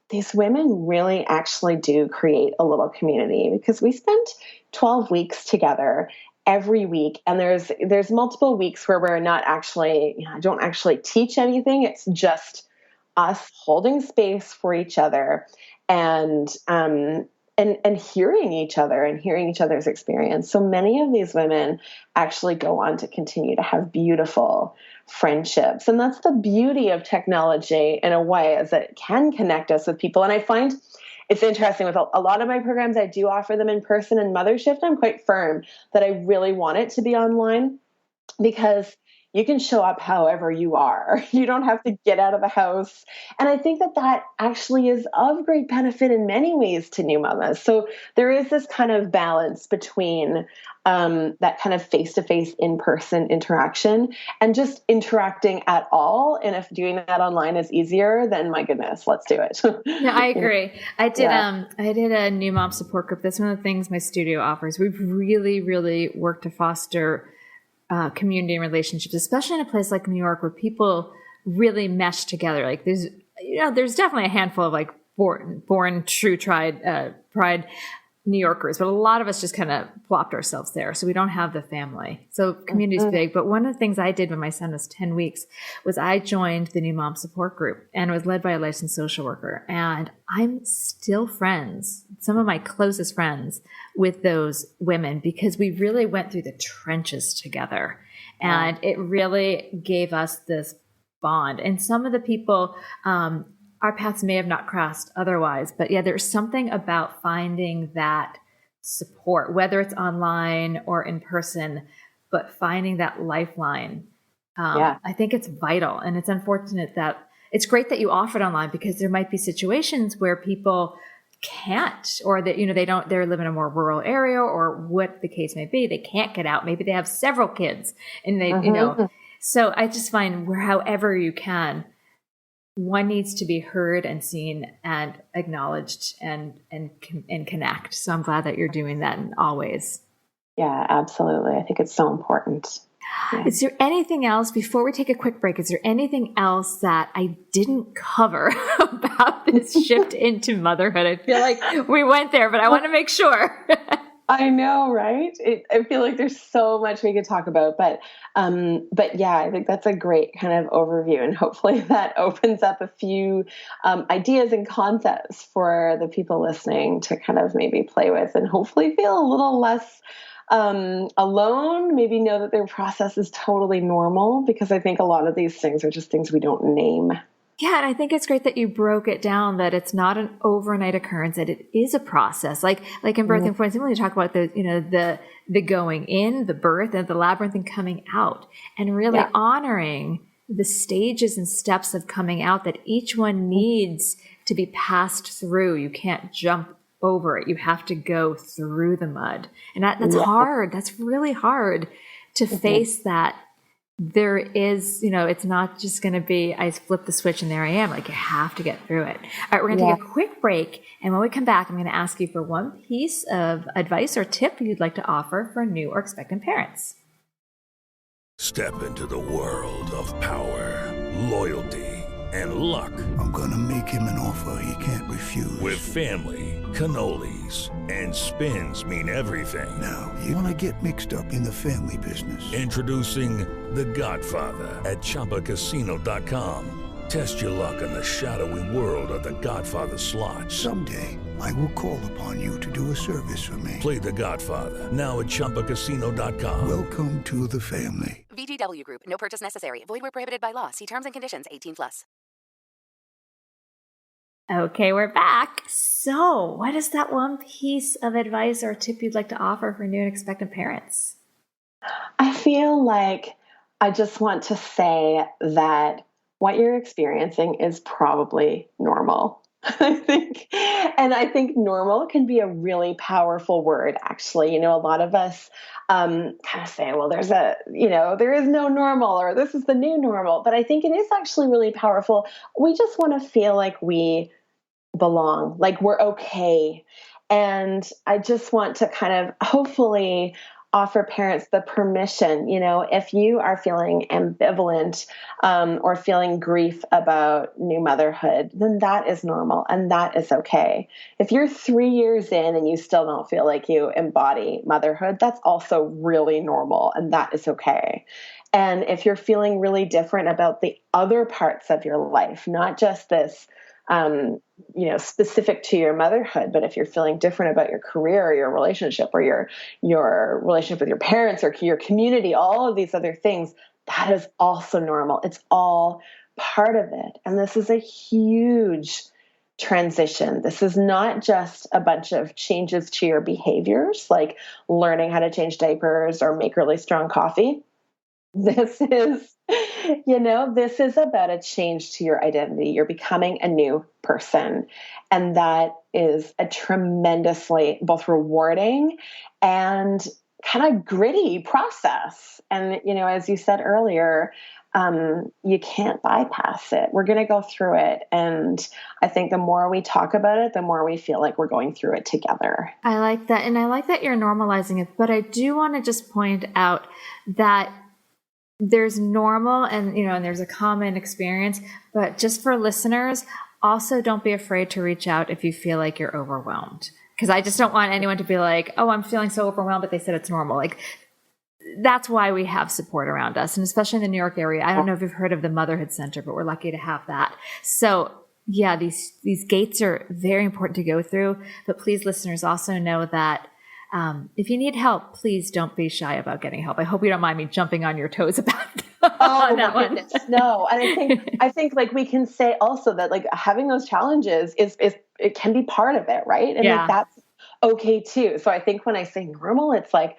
these women really actually do create a little community because we spent 12 weeks together every week. And there's multiple weeks where we're not actually, I don't actually teach anything. It's just us holding space for each other and hearing each other and hearing each other's experience. So many of these women actually go on to continue to have beautiful friendships. And that's the beauty of technology in a way, is that it can connect us with people. And I find it's interesting with a lot of my programs, I do offer them in person. And MotherSHIFT, I'm quite firm that I really want it to be online because you can show up however you are. You don't have to get out of the house. And I think that actually is of great benefit in many ways to new mamas. So there is this kind of balance between that kind of face-to-face in-person interaction and just interacting at all. And if doing that online is easier, then my goodness, let's do it. Yeah, I agree. I did a new mom support group. That's one of the things my studio offers. We've really, really worked to foster community and relationships, especially in a place like New York where people really mesh together. Like there's definitely a handful of like born true pride New Yorkers, but a lot of us just kind of plopped ourselves there. So we don't have the family. So community is big. But one of the things I did when my son was 10 weeks was I joined the new mom support group, and it was led by a licensed social worker. And I'm still friends, some of my closest friends with those women, because we really went through the trenches together. And it really gave us this bond. And some of the people, our paths may have not crossed otherwise, but yeah, there's something about finding that support, whether it's online or in person, but finding that lifeline. I think it's vital, and it's unfortunate that it's great that you offer it online because there might be situations where people can't, or that, they live in a more rural area or what the case may be. They can't get out. Maybe they have several kids and they, so I just find where, however you can, one needs to be heard and seen and acknowledged and connect. So I'm glad that you're doing that in all ways. Yeah, absolutely. I think it's so important. Yeah. Is there anything else, before we take a quick break, is there anything else that I didn't cover about this shift into motherhood? I feel like we went there, but I want to make sure. I know, right? I feel like there's so much we could talk about, but yeah, I think that's a great kind of overview, and hopefully that opens up a few ideas and concepts for the people listening to kind of maybe play with, and hopefully feel a little less alone, maybe know that their process is totally normal, because I think a lot of these things are just things we don't name. Yeah, and I think it's great that you broke it down, that it's not an overnight occurrence, that it is a process. Like in birthing, for instance, when you talk about the going in, the birth, and the labyrinth, and coming out, and really honoring the stages and steps of coming out, that each one needs to be passed through. You can't jump over it. You have to go through the mud. And that's hard. That's really hard to face that. There is, it's not just going to be, I flip the switch and there I am. Like, you have to get through it. All right, we're going to take a quick break. And when we come back, I'm going to ask you for one piece of advice or tip you'd like to offer for new or expectant parents. Step into the world of power, loyalty, and luck. I'm gonna make him an offer he can't refuse. With family, cannolis, and spins mean everything. Now, you wanna get mixed up in the family business. Introducing The Godfather at ChumbaCasino.com. Test your luck in the shadowy world of The Godfather slot. Someday, I will call upon you to do a service for me. Play The Godfather, now at ChumbaCasino.com. Welcome to the family. VGW Group. No purchase necessary. Void where prohibited by law. See terms and conditions. 18+. Okay, we're back. So, what is that one piece of advice or tip you'd like to offer for new and expectant parents? I feel like I just want to say that what you're experiencing is probably normal. I think normal can be a really powerful word, actually. A lot of us kind of say, well, there is no normal, or this is the new normal. But I think it is actually really powerful. We just want to feel like we belong, like we're okay. And I just want to kind of hopefully offer parents the permission, if you are feeling ambivalent or feeling grief about new motherhood, then that is normal and that is okay. If you're 3 years in and you still don't feel like you embody motherhood, that's also really normal and that is okay. And if you're feeling really different about the other parts of your life, not just this specific to your motherhood, but if you're feeling different about your career or your relationship or your relationship with your parents or your community, all of these other things, that is also normal. It's all part of it. And this is a huge transition. This is not just a bunch of changes to your behaviors, like learning how to change diapers or make really strong coffee. This is about a change to your identity. You're becoming a new person. And that is a tremendously both rewarding and kind of gritty process. And, as you said earlier, you can't bypass it. We're going to go through it. And I think the more we talk about it, the more we feel like we're going through it together. I like that. And I like that you're normalizing it. But I do want to just point out that there's normal and there's a common experience, but just for listeners, also don't be afraid to reach out if you feel like you're overwhelmed. Because I just don't want anyone to be like, oh, I'm feeling so overwhelmed, but they said it's normal. Like, that's why we have support around us. And especially in the New York area, I don't know if you've heard of the Motherhood Center, but we're lucky to have that. So yeah, these gates are very important to go through, but please, listeners, also know that if you need help, please don't be shy about getting help. I hope you don't mind me jumping on your toes about that one. No, and I think like we can say also that like having those challenges is it can be part of it, right? And like that's okay too. So I think when I say normal, it's like,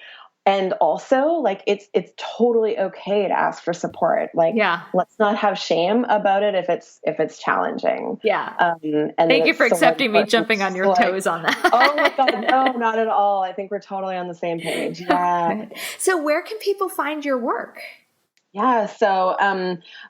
and also like it's totally okay to ask for support. Like, let's not have shame about it if it's challenging. Yeah. And thank you for accepting me jumping on your toes on that. Oh my God, no, not at all. I think we're totally on the same page. Yeah. So where can people find your work? Yeah, so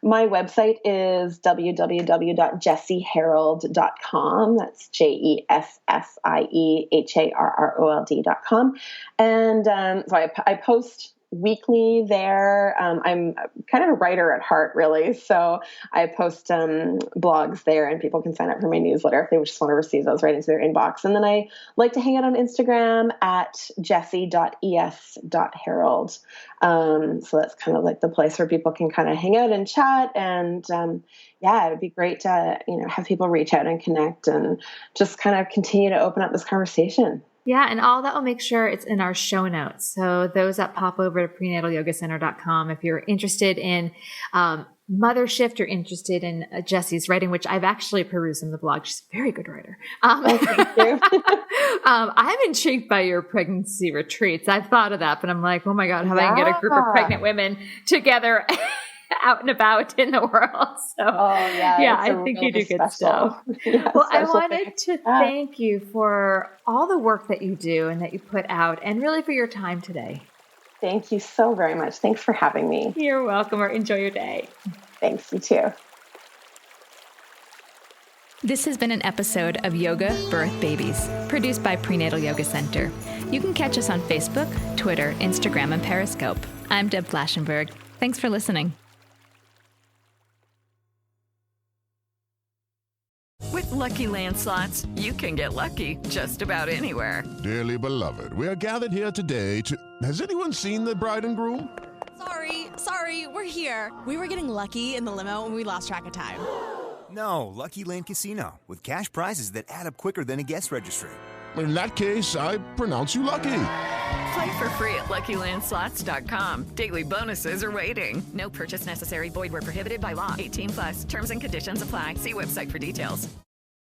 my website is www.jessieharrold.com. That's JESSIEHARROLD.com. And so I post weekly there. I'm kind of a writer at heart, really. So I post blogs there and people can sign up for my newsletter if they just want to receive those right into their inbox. And then I like to hang out on Instagram at jessie.es.harrold. So that's kind of like the place where people can kind of hang out and chat. And it would be great to, have people reach out and connect and just kind of continue to open up this conversation. Yeah, and all that will make sure it's in our show notes. So those that pop over to prenatalyogacenter.com, if you're interested in MotherSHIFT, you're interested in Jessie's writing, which I've actually perused in the blog. She's a very good writer. Thank you. I'm intrigued by your pregnancy retreats. I've thought of that, but I'm like, oh my God, how do I can get a group of pregnant women together out and about in the world. So, I think you do good stuff. Yeah, well, I wanted to thank you for all the work that you do and that you put out, and really for your time today. Thank you so very much. Thanks for having me. You're welcome, or enjoy your day. Thanks, you too. This has been an episode of Yoga Birth Babies, produced by Prenatal Yoga Center. You can catch us on Facebook, Twitter, Instagram, and Periscope. I'm Deb Flaschenberg. Thanks for listening. With Lucky Land Slots, you can get lucky just about anywhere. Dearly beloved, we are gathered here today to... Has anyone seen the bride and groom? Sorry, we're here. We were getting lucky in the limo and we lost track of time. No, Lucky Land Casino, with cash prizes that add up quicker than a guest registry. In that case, I pronounce you lucky. Play for free at LuckyLandSlots.com. Daily bonuses are waiting. No purchase necessary. Void where prohibited by law. 18+. Terms and conditions apply. See website for details.